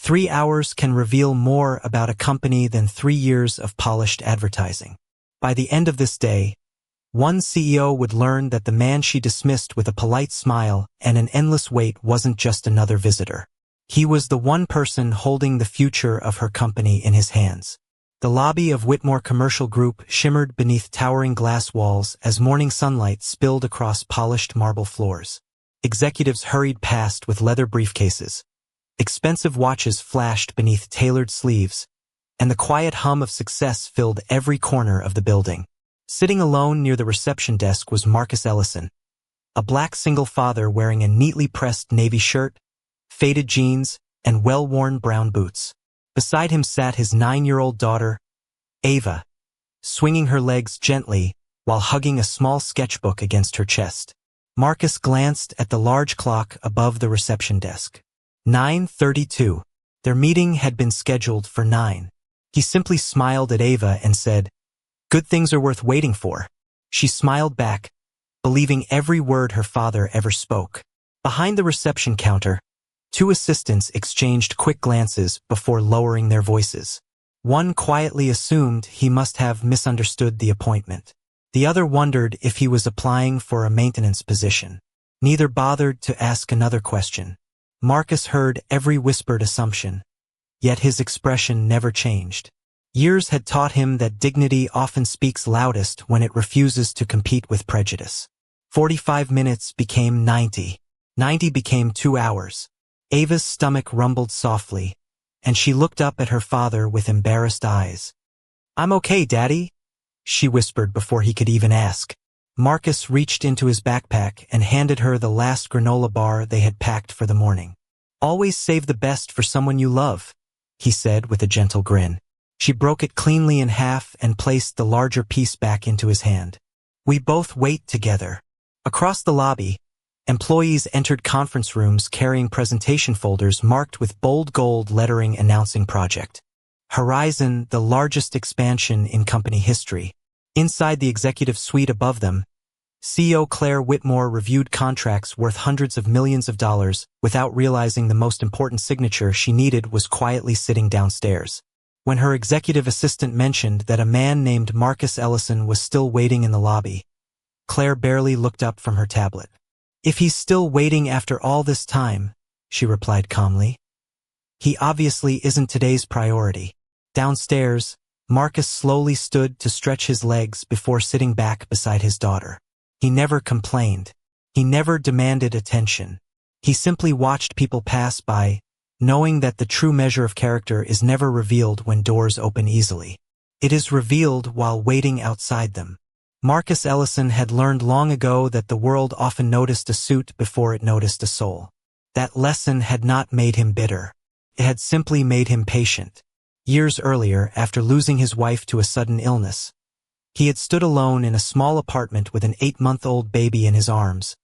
3 hours can reveal more about a company than 3 years of polished advertising. By the end of this day, one CEO would learn that the man she dismissed with a polite smile and an endless wait wasn't just another visitor. He was the one person holding the future of her company in his hands. The lobby of Whitmore Commercial Group shimmered beneath towering glass walls as morning sunlight spilled across polished marble floors. Executives hurried past with leather briefcases. Expensive watches flashed beneath tailored sleeves, and the quiet hum of success filled every corner of the building. Sitting alone near the reception desk was Marcus Ellison, a black single father wearing a neatly pressed navy shirt, faded jeans, and well-worn brown boots. Beside him sat his 9-year-old daughter, Ava, swinging her legs gently while hugging a small sketchbook against her chest. Marcus glanced at the large clock above the reception desk. 9:32. Their meeting had been scheduled for 9. He simply smiled at Ava and said, "Good things are worth waiting for." She smiled back, believing every word her father ever spoke. Behind the reception counter, 2 assistants exchanged quick glances before lowering their voices. One quietly assumed he must have misunderstood the appointment. The other wondered if he was applying for a maintenance position. Neither bothered to ask another question. Marcus heard every whispered assumption, yet his expression never changed. Years had taught him that dignity often speaks loudest when it refuses to compete with prejudice. 45 minutes became 90. 90 became 2 hours. Ava's stomach rumbled softly, and she looked up at her father with embarrassed eyes. "I'm okay, Daddy," she whispered before he could even ask. Marcus reached into his backpack and handed her the last granola bar they had packed for the morning. "Always save the best for someone you love," he said with a gentle grin. She broke it cleanly in half and placed the larger piece back into his hand. "We both wait together." Across the lobby, employees entered conference rooms carrying presentation folders marked with bold gold lettering announcing Project Horizon, the largest expansion in company history. Inside the executive suite above them, CEO Claire Whitmore reviewed contracts worth hundreds of millions of dollars without realizing the most important signature she needed was quietly sitting downstairs. When her executive assistant mentioned that a man named Marcus Ellison was still waiting in the lobby, Claire barely looked up from her tablet. "If he's still waiting after all this time," she replied calmly, "he obviously isn't today's priority." Downstairs, Marcus slowly stood to stretch his legs before sitting back beside his daughter. He never complained. He never demanded attention. He simply watched people pass by, knowing that the true measure of character is never revealed when doors open easily. It is revealed while waiting outside them. Marcus Ellison had learned long ago that the world often noticed a suit before it noticed a soul. That lesson had not made him bitter. It had simply made him patient. Years earlier, after losing his wife to a sudden illness, he had stood alone in a small apartment with an 8-month-old baby in his arms,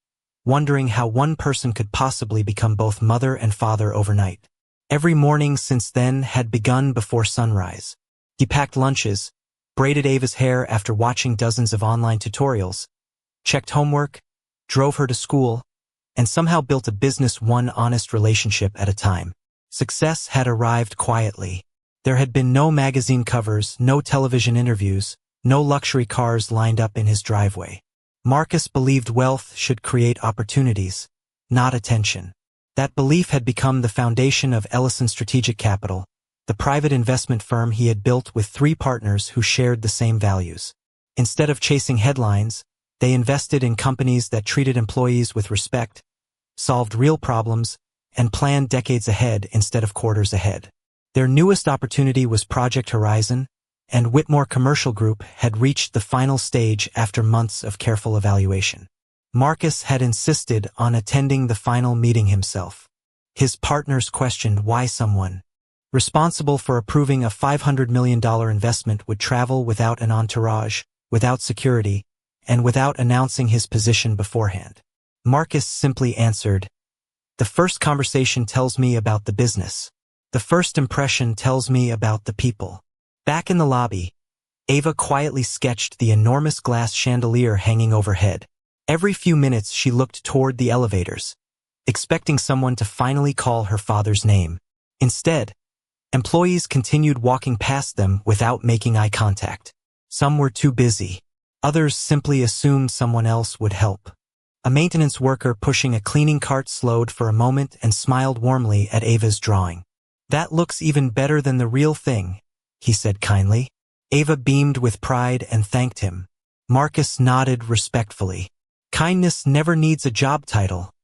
wondering how one person could possibly become both mother and father overnight. Every morning since then had begun before sunrise. He packed lunches, braided Ava's hair after watching dozens of online tutorials, checked homework, drove her to school, and somehow built a business one honest relationship at a time. Success had arrived quietly. There had been no magazine covers, no television interviews, no luxury cars lined up in his driveway. Marcus believed wealth should create opportunities, not attention. That belief had become the foundation of Ellison Strategic Capital, the private investment firm he had built with 3 partners who shared the same values. Instead of chasing headlines, they invested in companies that treated employees with respect, solved real problems, and planned decades ahead instead of quarters ahead. Their newest opportunity was Project Horizon, and Whitmore Commercial Group had reached the final stage after months of careful evaluation. Marcus had insisted on attending the final meeting himself. His partners questioned why someone responsible for approving a $500 million investment would travel without an entourage, without security, and without announcing his position beforehand. Marcus simply answered, "The first conversation tells me about the business. The first impression tells me about the people." Back in the lobby, Ava quietly sketched the enormous glass chandelier hanging overhead. Every few minutes she looked toward the elevators, expecting someone to finally call her father's name. Instead, employees continued walking past them without making eye contact. Some were too busy. Others simply assumed someone else would help. A maintenance worker pushing a cleaning cart slowed for a moment and smiled warmly at Ava's drawing. "That looks even better than the real thing," he said kindly. Ava beamed with pride and thanked him. Marcus nodded respectfully. "Kindness never needs a job title,"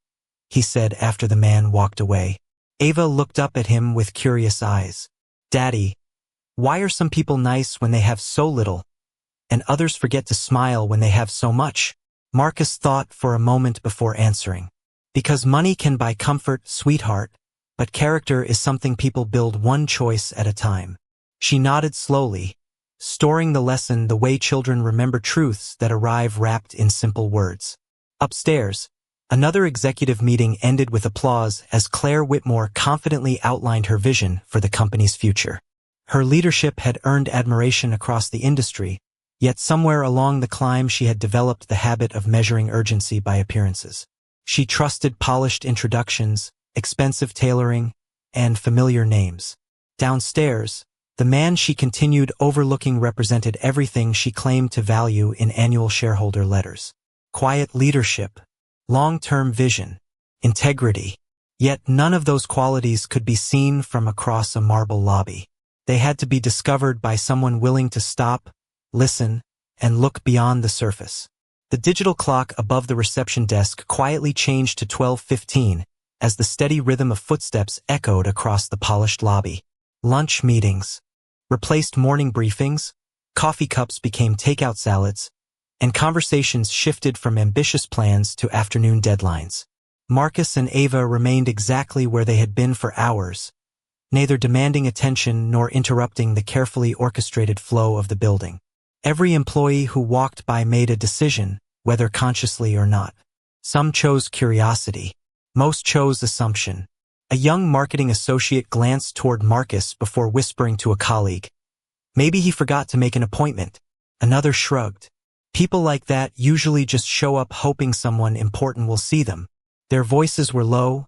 he said after the man walked away. Ava looked up at him with curious eyes. "Daddy, why are some people nice when they have so little, and others forget to smile when they have so much?" Marcus thought for a moment before answering. "Because money can buy comfort, sweetheart, but character is something people build one choice at a time." She nodded slowly, storing the lesson the way children remember truths that arrive wrapped in simple words. Upstairs, another executive meeting ended with applause as Claire Whitmore confidently outlined her vision for the company's future. Her leadership had earned admiration across the industry, yet somewhere along the climb she had developed the habit of measuring urgency by appearances. She trusted polished introductions, expensive tailoring, and familiar names. Downstairs, the man she continued overlooking represented everything she claimed to value in annual shareholder letters. Quiet leadership, long-term vision, integrity. Yet none of those qualities could be seen from across a marble lobby. They had to be discovered by someone willing to stop, listen, and look beyond the surface. The digital clock above the reception desk quietly changed to 12:15 as the steady rhythm of footsteps echoed across the polished lobby. Lunch meetings replaced morning briefings, coffee cups became takeout salads, and conversations shifted from ambitious plans to afternoon deadlines. Marcus and Ava remained exactly where they had been for hours, neither demanding attention nor interrupting the carefully orchestrated flow of the building. Every employee who walked by made a decision, whether consciously or not. Some chose curiosity. Most chose assumption. A young marketing associate glanced toward Marcus before whispering to a colleague, "Maybe he forgot to make an appointment." Another shrugged. People like that usually just show up hoping someone important will see them. Their voices were low,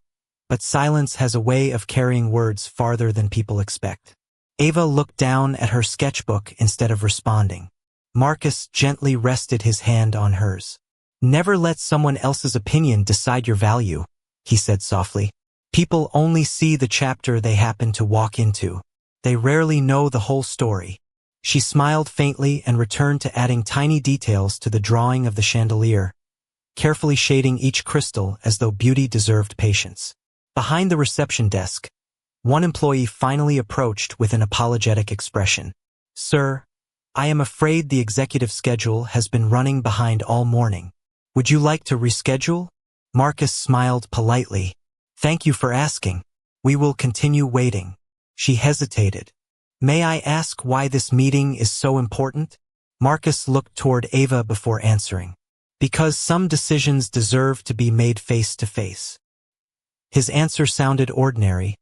but silence has a way of carrying words farther than people expect. Ava looked down at her sketchbook instead of responding. Marcus gently rested his hand on hers. "Never let someone else's opinion decide your value," he said softly. "People only see the chapter they happen to walk into. They rarely know the whole story." She smiled faintly and returned to adding tiny details to the drawing of the chandelier, carefully shading each crystal as though beauty deserved patience. Behind the reception desk, one employee finally approached with an apologetic expression. "Sir, I am afraid the executive schedule has been running behind all morning. Would you like to reschedule?" Marcus smiled politely. "Thank you for asking. We will continue waiting." She hesitated. "May I ask why this meeting is so important?" Marcus looked toward Ava before answering. "Because some decisions deserve to be made face to face." His answer sounded ordinary,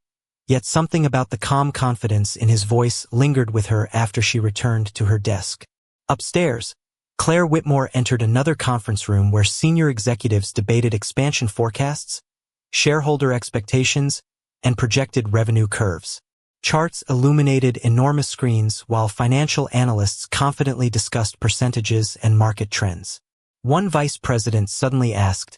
yet something about the calm confidence in his voice lingered with her after she returned to her desk. Upstairs, Claire Whitmore entered another conference room where senior executives debated expansion forecasts, shareholder expectations, and projected revenue curves. Charts illuminated enormous screens while financial analysts confidently discussed percentages and market trends. One vice president suddenly asked,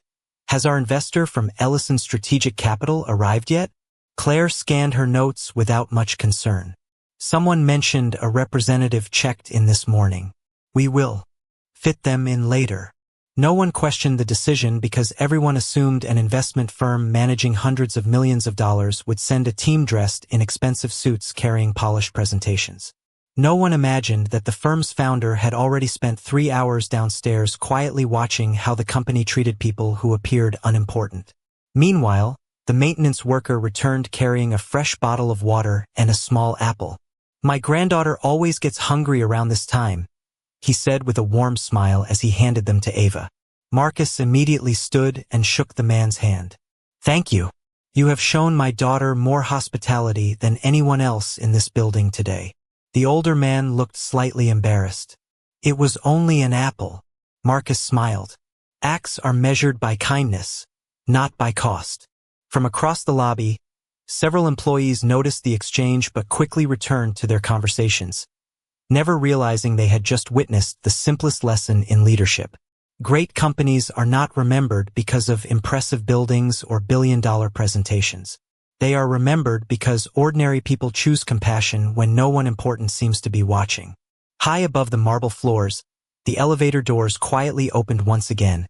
"Has our investor from Ellison Strategic Capital arrived yet?" Claire scanned her notes without much concern. "Someone mentioned a representative checked in this morning. We will fit them in later." No one questioned the decision because everyone assumed an investment firm managing hundreds of millions of dollars would send a team dressed in expensive suits carrying polished presentations. No one imagined that the firm's founder had already spent 3 hours downstairs quietly watching how the company treated people who appeared unimportant. Meanwhile, the maintenance worker returned carrying a fresh bottle of water and a small apple. "My granddaughter always gets hungry around this time," he said with a warm smile as he handed them to Ava. Marcus immediately stood and shook the man's hand. "Thank you. You have shown my daughter more hospitality than anyone else in this building today." The older man looked slightly embarrassed. "It was only an apple." Marcus smiled. "Acts are measured by kindness, not by cost." From across the lobby, Several employees noticed the exchange but quickly returned to their conversations, never realizing they had just witnessed the simplest lesson in leadership. Great companies are not remembered because of impressive buildings or billion-dollar presentations. They are remembered because ordinary people choose compassion when no one important seems to be watching. High above the marble floors, the elevator doors quietly opened once again,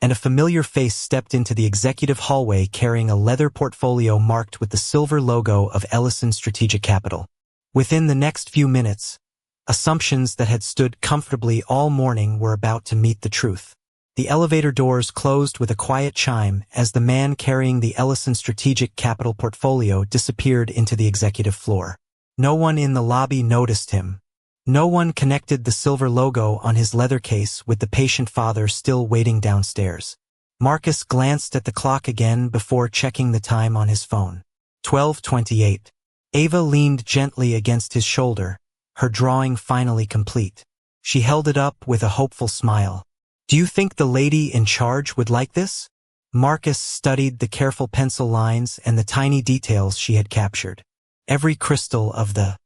and a familiar face stepped into the executive hallway carrying a leather portfolio marked with the silver logo of Ellison Strategic Capital. Within the next few minutes, assumptions that had stood comfortably all morning were about to meet the truth. The elevator doors closed with a quiet chime as the man carrying the Ellison Strategic Capital portfolio disappeared into the executive floor. No one in the lobby noticed him. No one connected the silver logo on his leather case with the patient father still waiting downstairs. Marcus glanced at the clock again before checking the time on his phone. 12:28. Ava leaned gently against his shoulder, her drawing finally complete. She held it up with a hopeful smile. "Do you think the lady in charge would like this?" Marcus studied the careful pencil lines and the tiny details she had captured. Every crystal of the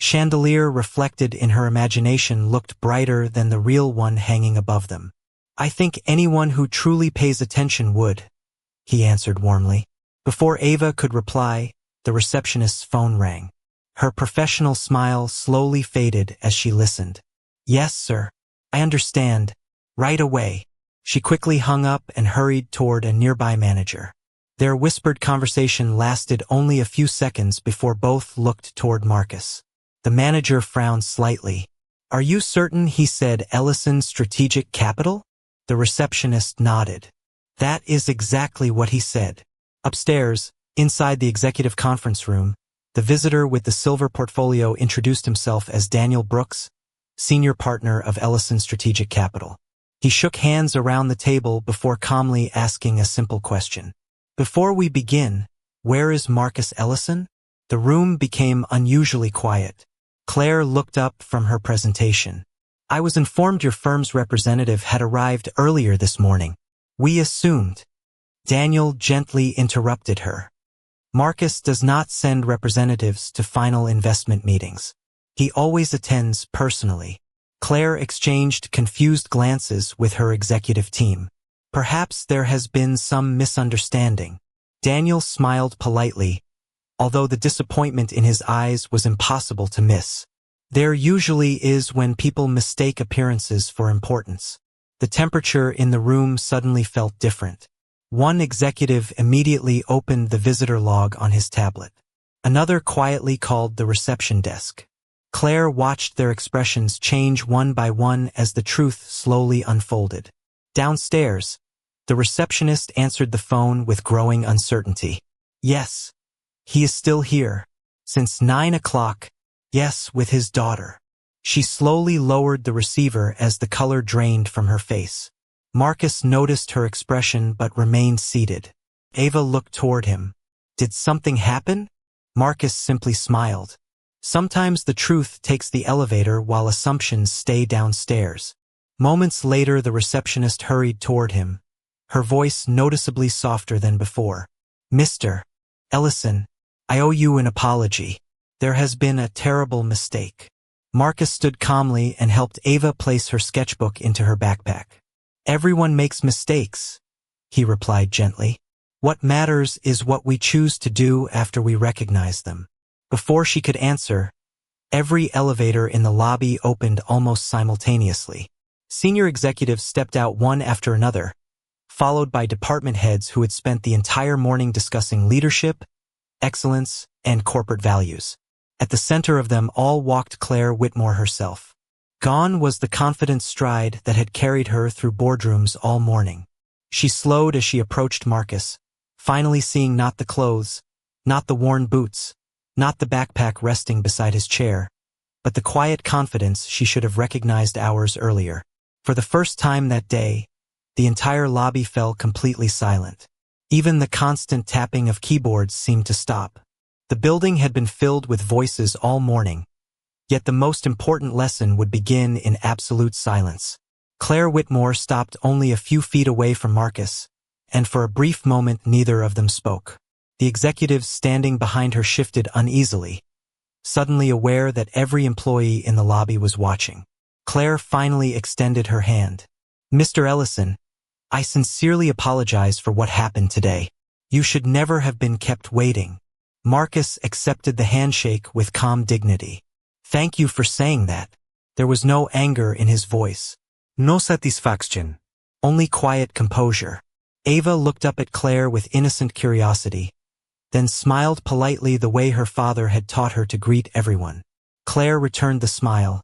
chandelier reflected in her imagination looked brighter than the real one hanging above them. "I think anyone who truly pays attention would," he answered warmly. Before Ava could reply, the receptionist's phone rang. Her professional smile slowly faded as she listened. "Yes, sir. I understand. Right away." She quickly hung up and hurried toward a nearby manager. Their whispered conversation lasted only a few seconds before both looked toward Marcus. The manager frowned slightly. "Are you certain he said Ellison Strategic Capital?" The receptionist nodded. "That is exactly what he said." Upstairs, inside the executive conference room, the visitor with the silver portfolio introduced himself as Daniel Brooks, senior partner of Ellison Strategic Capital. He shook hands around the table before calmly asking a simple question. "Before we begin, where is Marcus Ellison?" The room became unusually quiet. Claire looked up from her presentation. "I was informed your firm's representative had arrived earlier this morning. We assumed." Daniel gently interrupted her. "Marcus does not send representatives to final investment meetings. He always attends personally." Claire exchanged confused glances with her executive team. "Perhaps there has been some misunderstanding." Daniel smiled politely, although the disappointment in his eyes was impossible to miss. There usually is when people mistake appearances for importance. The temperature in the room suddenly felt different. One executive immediately opened the visitor log on his tablet. Another quietly called the reception desk. Claire watched their expressions change one by one as the truth slowly unfolded. Downstairs, the receptionist answered the phone with growing uncertainty. "Yes. He is still here. Since 9 o'clock. Yes, with his daughter." She slowly lowered the receiver as the color drained from her face. Marcus noticed her expression but remained seated. Ava looked toward him. "Did something happen?" Marcus simply smiled. Sometimes the truth takes the elevator while assumptions stay downstairs. Moments later, the receptionist hurried toward him, her voice noticeably softer than before. "Mr. Ellison, I owe you an apology. There has been a terrible mistake." Marcus stood calmly and helped Ava place her sketchbook into her backpack. "Everyone makes mistakes," he replied gently. "What matters is what we choose to do after we recognize them." Before she could answer, every elevator in the lobby opened almost simultaneously. Senior executives stepped out one after another, followed by department heads who had spent the entire morning discussing leadership, excellence, and corporate values. At the center of them all walked Claire Whitmore herself. Gone was the confident stride that had carried her through boardrooms all morning. She slowed as she approached Marcus, finally seeing not the clothes, not the worn boots, not the backpack resting beside his chair, but the quiet confidence she should have recognized hours earlier. For the first time that day, the entire lobby fell completely silent. Even the constant tapping of keyboards seemed to stop. The building had been filled with voices all morning, yet the most important lesson would begin in absolute silence. Claire Whitmore stopped only a few feet away from Marcus, and for a brief moment neither of them spoke. The executives standing behind her shifted uneasily, suddenly aware that every employee in the lobby was watching. Claire finally extended her hand. "Mr. Ellison, I sincerely apologize for what happened today. You should never have been kept waiting." Marcus accepted the handshake with calm dignity. "Thank you for saying that." There was no anger in his voice. No satisfaction. Only quiet composure. Ava looked up at Claire with innocent curiosity, then smiled politely the way her father had taught her to greet everyone. Claire returned the smile,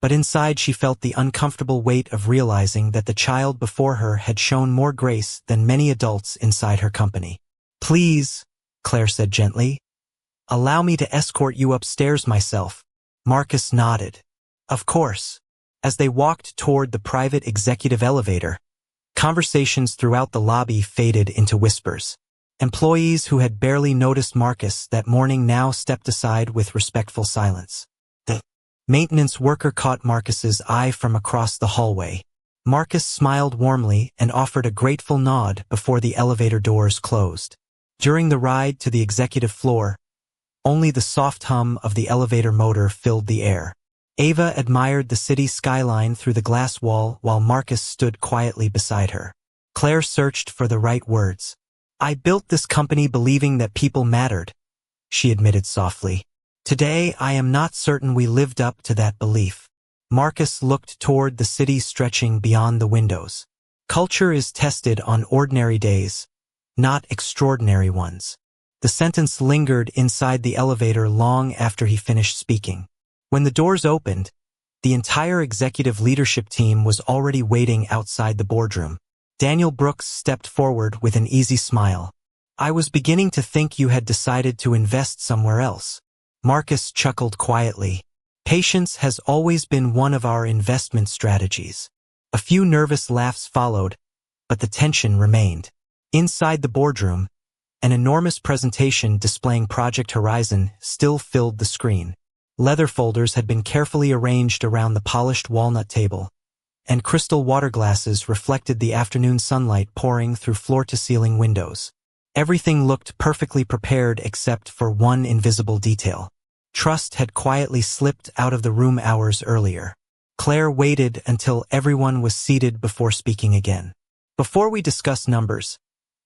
but inside she felt the uncomfortable weight of realizing that the child before her had shown more grace than many adults inside her company. "Please," Claire said gently, "allow me to escort you upstairs myself." Marcus nodded. "Of course." As they walked toward the private executive elevator, conversations throughout the lobby faded into whispers. Employees who had barely noticed Marcus that morning now stepped aside with respectful silence. The maintenance worker caught Marcus's eye from across the hallway. Marcus smiled warmly and offered a grateful nod before the elevator doors closed. During the ride to the executive floor, only the soft hum of the elevator motor filled the air. Ava admired the city skyline through the glass wall while Marcus stood quietly beside her. Claire searched for the right words. "I built this company believing that people mattered," she admitted softly. "Today I am not certain we lived up to that belief." Marcus looked toward the city stretching beyond the windows. "Culture is tested on ordinary days, not extraordinary ones." The sentence lingered inside the elevator long after he finished speaking. When the doors opened, the entire executive leadership team was already waiting outside the boardroom. Daniel Brooks stepped forward with an easy smile. "I was beginning to think you had decided to invest somewhere else." Marcus chuckled quietly. "Patience has always been one of our investment strategies." A few nervous laughs followed, but the tension remained. Inside the boardroom, an enormous presentation displaying Project Horizon still filled the screen. Leather folders had been carefully arranged around the polished walnut table, and crystal water glasses reflected the afternoon sunlight pouring through floor-to-ceiling windows. Everything looked perfectly prepared except for one invisible detail. Trust had quietly slipped out of the room hours earlier. Claire waited until everyone was seated before speaking again. "Before we discuss numbers,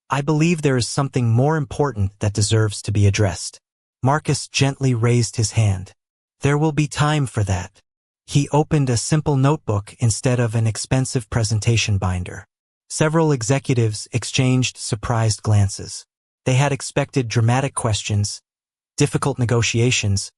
I believe there is something more important that deserves to be addressed." Marcus gently raised his hand. "There will be time for that." He opened a simple notebook instead of an expensive presentation binder. Several executives exchanged surprised glances. They had expected dramatic questions, difficult negotiations,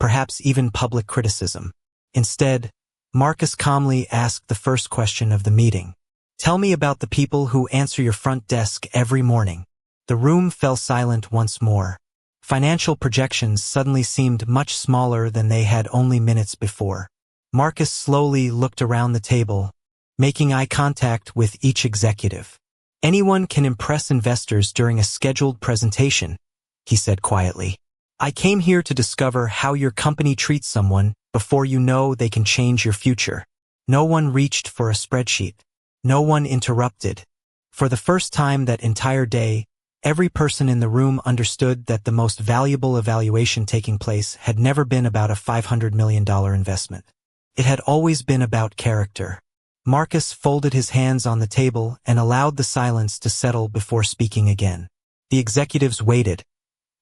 perhaps even public criticism. Instead, Marcus calmly asked the first question of the meeting. "Tell me about the people who answer your front desk every morning." The room fell silent once more. Financial projections suddenly seemed much smaller than they had only minutes before. Marcus slowly looked around the table, making eye contact with each executive. "Anyone can impress investors during a scheduled presentation," he said quietly. "I came here to discover how your company treats someone before you know they can change your future." No one reached for a spreadsheet. No one interrupted. For the first time that entire day, every person in the room understood that the most valuable evaluation taking place had never been about a $500 million investment. It had always been about character. Marcus folded his hands on the table and allowed the silence to settle before speaking again. The executives waited,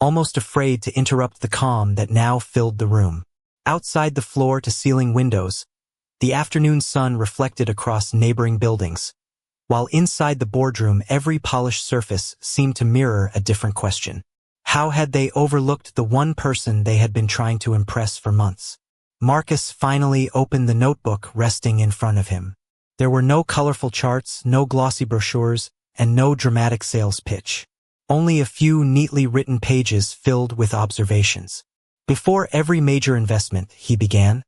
almost afraid to interrupt the calm that now filled the room. Outside the floor-to-ceiling windows, the afternoon sun reflected across neighboring buildings, while inside the boardroom every polished surface seemed to mirror a different question. How had they overlooked the one person they had been trying to impress for months? Marcus finally opened the notebook resting in front of him. There were no colorful charts, no glossy brochures, and no dramatic sales pitch. Only a few neatly written pages filled with observations. "Before every major investment," he began,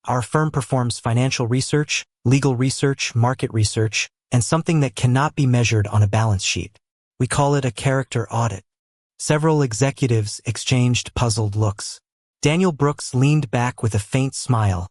"our firm performs financial research, legal research, market research, and something that cannot be measured on a balance sheet. We call it a character audit." Several executives exchanged puzzled looks. Daniel Brooks leaned back with a faint smile,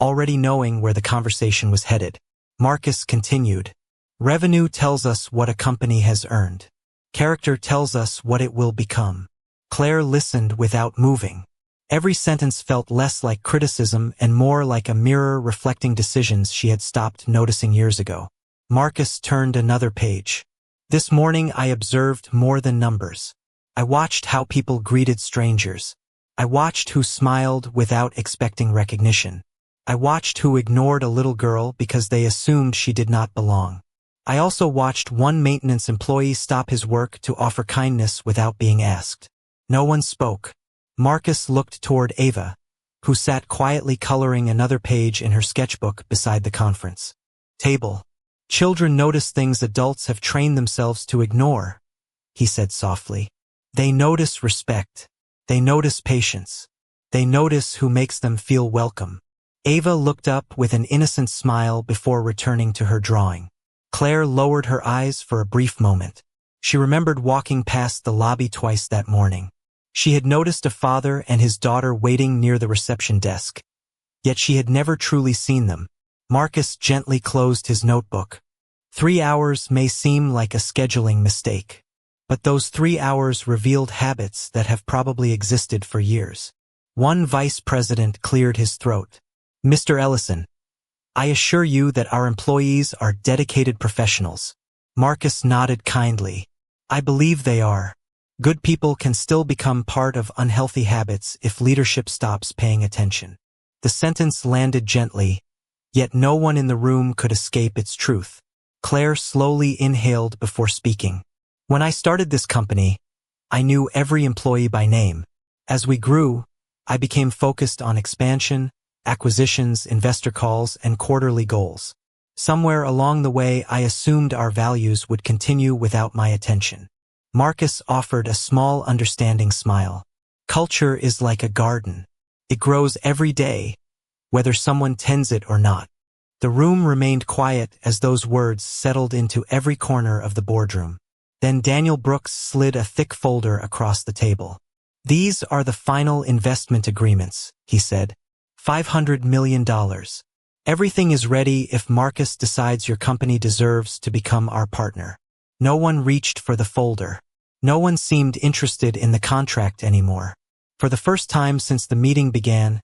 already knowing where the conversation was headed. Marcus continued, "Revenue tells us what a company has earned. Character tells us what it will become. Claire listened without moving. Every sentence felt less like criticism and more like a mirror reflecting decisions she had stopped noticing years ago. Marcus turned another page. This morning I observed more than numbers. I watched how people greeted strangers. I watched who smiled without expecting recognition. I watched who ignored a little girl because they assumed she did not belong. I also watched one maintenance employee stop his work to offer kindness without being asked. No one spoke. Marcus looked toward Ava, who sat quietly coloring another page in her sketchbook beside the conference table. Children notice things adults have trained themselves to ignore, he said softly. They notice respect. They notice patience. They notice who makes them feel welcome. Ava looked up with an innocent smile before returning to her drawing. Claire lowered her eyes for a brief moment. She remembered walking past the lobby twice that morning. She had noticed a father and his daughter waiting near the reception desk. Yet she had never truly seen them. Marcus gently closed his notebook. 3 hours may seem like a scheduling mistake. But those 3 hours revealed habits that have probably existed for years. One vice president cleared his throat. Mr. Ellison, I assure you that our employees are dedicated professionals. Marcus nodded kindly. I believe they are. Good people can still become part of unhealthy habits if leadership stops paying attention. The sentence landed gently, yet no one in the room could escape its truth. Claire slowly inhaled before speaking. When I started this company, I knew every employee by name. As we grew, I became focused on expansion, acquisitions, investor calls, and quarterly goals. Somewhere along the way, I assumed our values would continue without my attention. Marcus offered a small, understanding smile. Culture is like a garden. It grows every day, whether someone tends it or not. The room remained quiet as those words settled into every corner of the boardroom. Then Daniel Brooks slid a thick folder across the table. These are the final investment agreements, he said. $500 million. Everything is ready if Marcus decides your company deserves to become our partner. No one reached for the folder. No one seemed interested in the contract anymore. For the first time since the meeting began,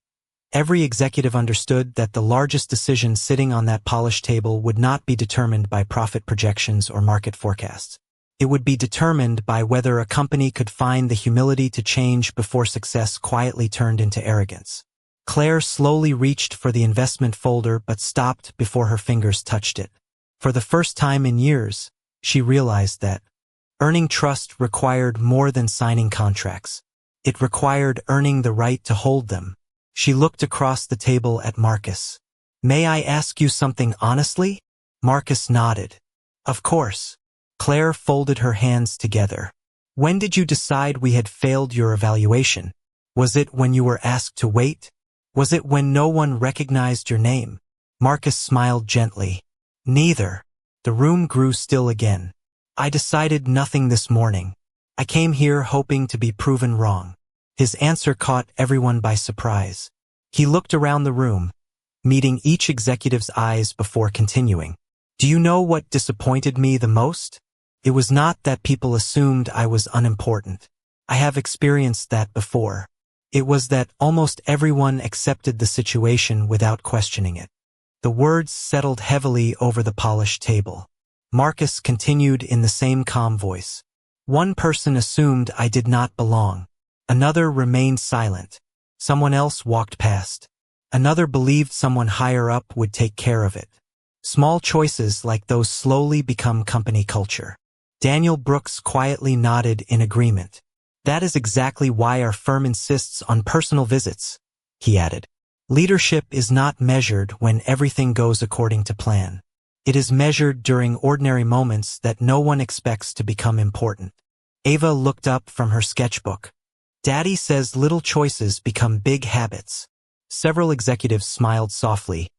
every executive understood that the largest decision sitting on that polished table would not be determined by profit projections or market forecasts. It would be determined by whether a company could find the humility to change before success quietly turned into arrogance. Claire slowly reached for the investment folder but stopped before her fingers touched it. For the first time in years, she realized that earning trust required more than signing contracts. It required earning the right to hold them. She looked across the table at Marcus. May I ask you something honestly? Marcus nodded. Of course. Claire folded her hands together. When did you decide we had failed your evaluation? Was it when you were asked to wait? Was it when no one recognized your name? Marcus smiled gently. Neither. The room grew still again. I decided nothing this morning. I came here hoping to be proven wrong. His answer caught everyone by surprise. He looked around the room, meeting each executive's eyes before continuing. Do you know what disappointed me the most? It was not that people assumed I was unimportant. I have experienced that before. It was that almost everyone accepted the situation without questioning it. The words settled heavily over the polished table. Marcus continued in the same calm voice. One person assumed I did not belong. Another remained silent. Someone else walked past. Another believed someone higher up would take care of it. Small choices like those slowly become company culture. Daniel Brooks quietly nodded in agreement. That is exactly why our firm insists on personal visits, he added. Leadership is not measured when everything goes according to plan. It is measured during ordinary moments that no one expects to become important. Ava looked up from her sketchbook. Daddy says little choices become big habits. Several executives smiled softly,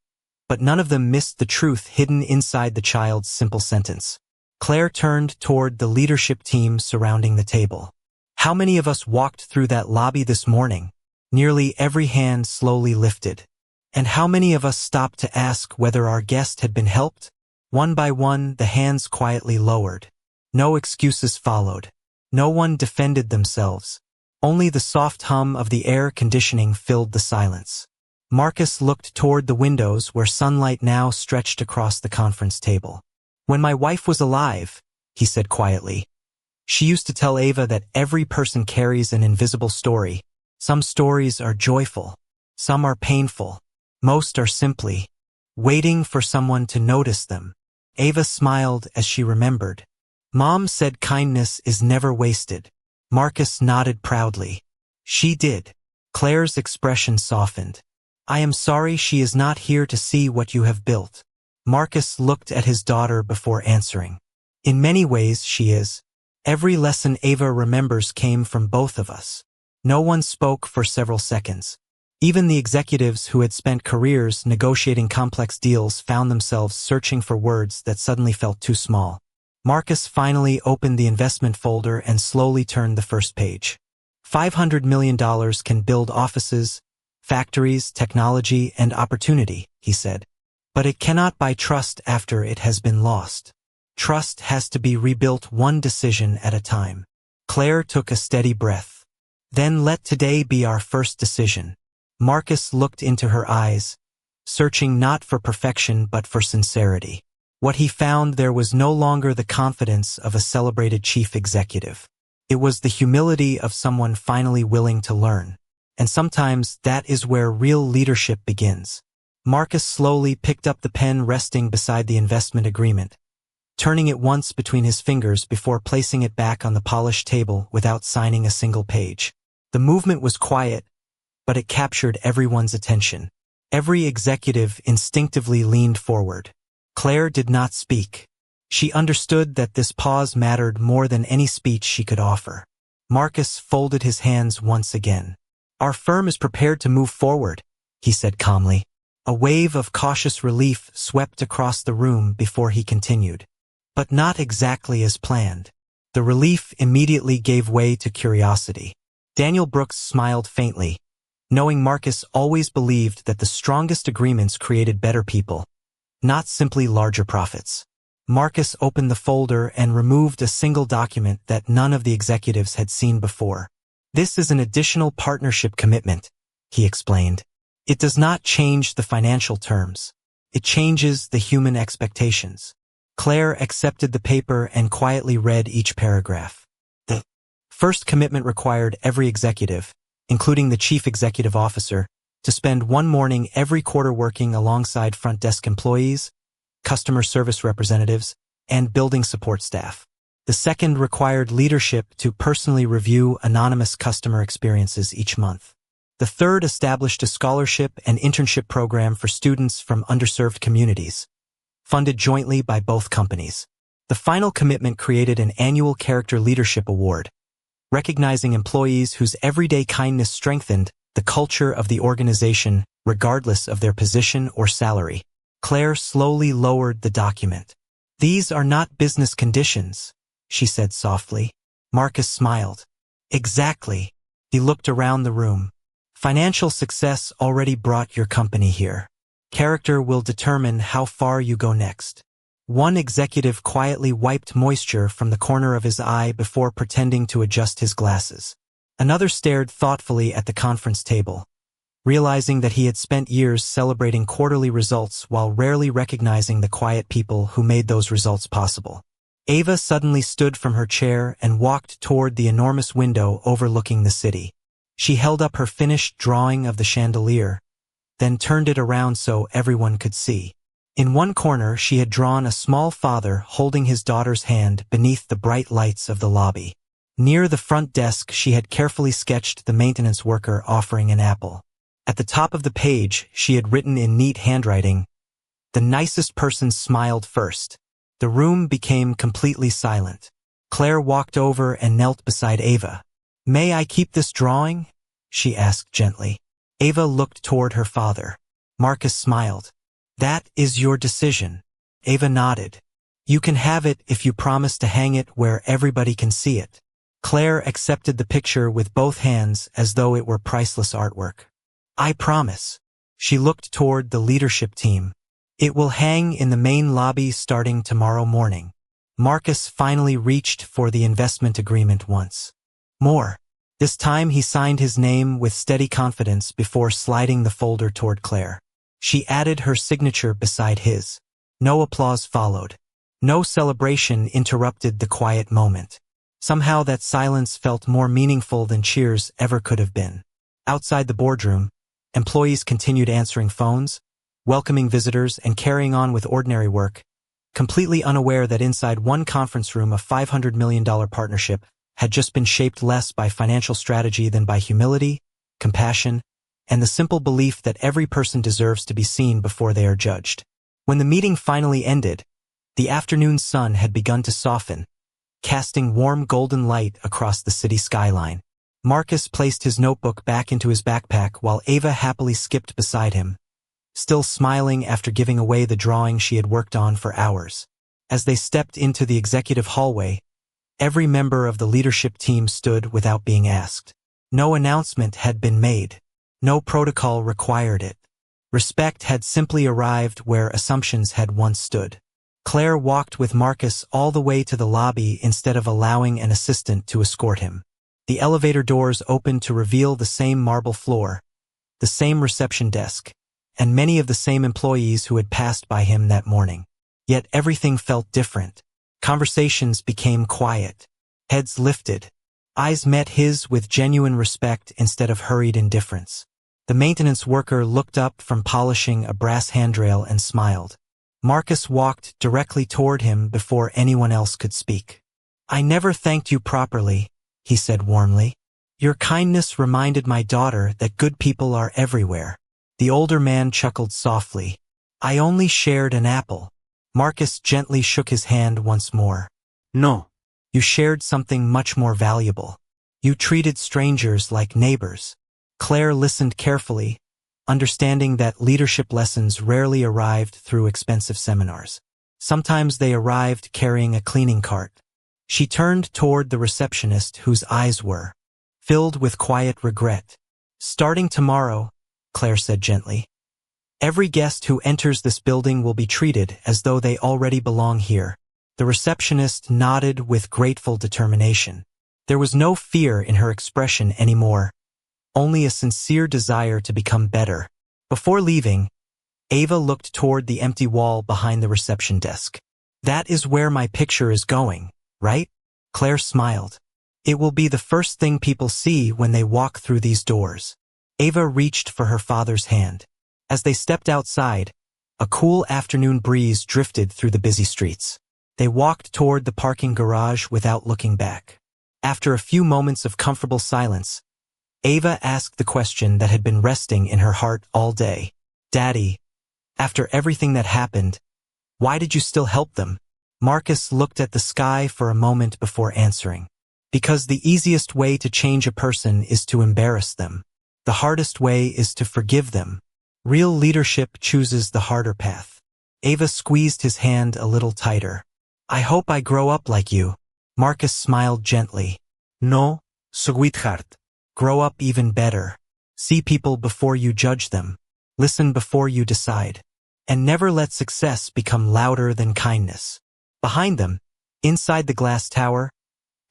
but none of them missed the truth hidden inside the child's simple sentence. Claire turned toward the leadership team surrounding the table. How many of us walked through that lobby this morning? Nearly every hand slowly lifted. And how many of us stopped to ask whether our guest had been helped? One by one, the hands quietly lowered. No excuses followed. No one defended themselves. Only the soft hum of the air conditioning filled the silence. Marcus looked toward the windows where sunlight now stretched across the conference table. When my wife was alive, he said quietly, she used to tell Ava that every person carries an invisible story. Some stories are joyful. Some are painful. Most are simply waiting for someone to notice them. Ava smiled as she remembered. Mom said kindness is never wasted. Marcus nodded proudly. She did. Claire's expression softened. I am sorry she is not here to see what you have built. Marcus looked at his daughter before answering. In many ways she is. Every lesson Ava remembers came from both of us. No one spoke for several seconds. Even the executives who had spent careers negotiating complex deals found themselves searching for words that suddenly felt too small. Marcus finally opened the investment folder and slowly turned the first page. $500 million can build offices, factories, technology, and opportunity, he said. But it cannot buy trust after it has been lost. Trust has to be rebuilt one decision at a time. Claire took a steady breath. Then let today be our first decision. Marcus looked into her eyes, searching not for perfection but for sincerity. What he found there was no longer the confidence of a celebrated chief executive. It was the humility of someone finally willing to learn. And sometimes that is where real leadership begins. Marcus slowly picked up the pen resting beside the investment agreement, turning it once between his fingers before placing it back on the polished table without signing a single page. The movement was quiet, but it captured everyone's attention. Every executive instinctively leaned forward. Claire did not speak. She understood that this pause mattered more than any speech she could offer. Marcus folded his hands once again. Our firm is prepared to move forward, he said calmly. A wave of cautious relief swept across the room before he continued. But not exactly as planned. The relief immediately gave way to curiosity. Daniel Brooks smiled faintly, knowing Marcus always believed that the strongest agreements created better people, not simply larger profits. Marcus opened the folder and removed a single document that none of the executives had seen before. This is an additional partnership commitment, he explained. It does not change the financial terms. It changes the human expectations. Claire accepted the paper and quietly read each paragraph. The first commitment required every executive, including the chief executive officer, to spend one morning every quarter working alongside front desk employees, customer service representatives, and building support staff. The second required leadership to personally review anonymous customer experiences each month. The third established a scholarship and internship program for students from underserved communities, funded jointly by both companies. The final commitment created an annual Character Leadership Award, recognizing employees whose everyday kindness strengthened the culture of the organization regardless of their position or salary. Claire slowly lowered the document. These are not business conditions, she said softly. Marcus smiled. Exactly. He looked around the room. Financial success already brought your company here. Character will determine how far you go next. One executive quietly wiped moisture from the corner of his eye before pretending to adjust his glasses. Another stared thoughtfully at the conference table, realizing that he had spent years celebrating quarterly results while rarely recognizing the quiet people who made those results possible. Ava suddenly stood from her chair and walked toward the enormous window overlooking the city. She held up her finished drawing of the chandelier, then turned it around so everyone could see. In one corner she had drawn a small father holding his daughter's hand beneath the bright lights of the lobby. Near the front desk she had carefully sketched the maintenance worker offering an apple. At the top of the page she had written in neat handwriting, "The nicest person smiled first." The room became completely silent. Claire walked over and knelt beside Ava. "May I keep this drawing?" she asked gently. Ava looked toward her father. Marcus smiled. "That is your decision." Ava nodded. "You can have it if you promise to hang it where everybody can see it." Claire accepted the picture with both hands as though it were priceless artwork. "I promise." She looked toward the leadership team. "It will hang in the main lobby starting tomorrow morning." Marcus finally reached for the investment agreement once more. This time he signed his name with steady confidence before sliding the folder toward Claire. She added her signature beside his. No applause followed. No celebration interrupted the quiet moment. Somehow that silence felt more meaningful than cheers ever could have been. Outside the boardroom, employees continued answering phones, welcoming visitors, and carrying on with ordinary work, completely unaware that inside one conference room a $500 million partnership had just been shaped less by financial strategy than by humility, compassion, and the simple belief that every person deserves to be seen before they are judged. When the meeting finally ended, the afternoon sun had begun to soften, casting warm golden light across the city skyline. Marcus placed his notebook back into his backpack while Ava happily skipped beside him, still smiling after giving away the drawing she had worked on for hours. As they stepped into the executive hallway, every member of the leadership team stood without being asked. No announcement had been made. No protocol required it. Respect had simply arrived where assumptions had once stood. Claire walked with Marcus all the way to the lobby instead of allowing an assistant to escort him. The elevator doors opened to reveal the same marble floor, the same reception desk, and many of the same employees who had passed by him that morning. Yet everything felt different. Conversations became quiet. Heads lifted. Eyes met his with genuine respect instead of hurried indifference. The maintenance worker looked up from polishing a brass handrail and smiled. Marcus walked directly toward him before anyone else could speak. "I never thanked you properly," he said warmly. "Your kindness reminded my daughter that good people are everywhere." The older man chuckled softly. "I only shared an apple." Marcus gently shook his hand once more. "No. You shared something much more valuable. You treated strangers like neighbors." Claire listened carefully, understanding that leadership lessons rarely arrived through expensive seminars. Sometimes they arrived carrying a cleaning cart. She turned toward the receptionist whose eyes were filled with quiet regret. "Starting tomorrow," Claire said gently, "every guest who enters this building will be treated as though they already belong here." The receptionist nodded with grateful determination. There was no fear in her expression anymore, only a sincere desire to become better. Before leaving, Ava looked toward the empty wall behind the reception desk. "That is where my picture is going, right?" Claire smiled. "It will be the first thing people see when they walk through these doors." Ava reached for her father's hand. As they stepped outside, a cool afternoon breeze drifted through the busy streets. They walked toward the parking garage without looking back. After a few moments of comfortable silence, Ava asked the question that had been resting in her heart all day. "Daddy, after everything that happened, why did you still help them?" Marcus looked at the sky for a moment before answering. "Because the easiest way to change a person is to embarrass them. The hardest way is to forgive them. Real leadership chooses the harder path." Ava squeezed his hand a little tighter. "I hope I grow up like you." Marcus smiled gently. "No, sweetheart. Grow up even better. See people before you judge them. Listen before you decide. And never let success become louder than kindness." Behind them, inside the glass tower,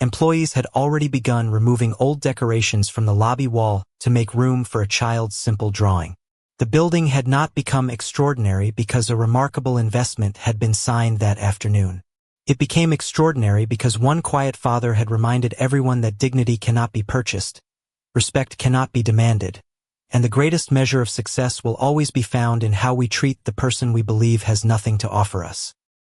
employees had already begun removing old decorations from the lobby wall to make room for a child's simple drawing. The building had not become extraordinary because a remarkable investment had been signed that afternoon. It became extraordinary because one quiet father had reminded everyone that dignity cannot be purchased, respect cannot be demanded, and the greatest measure of success will always be found in how we treat the person we believe has nothing to offer us.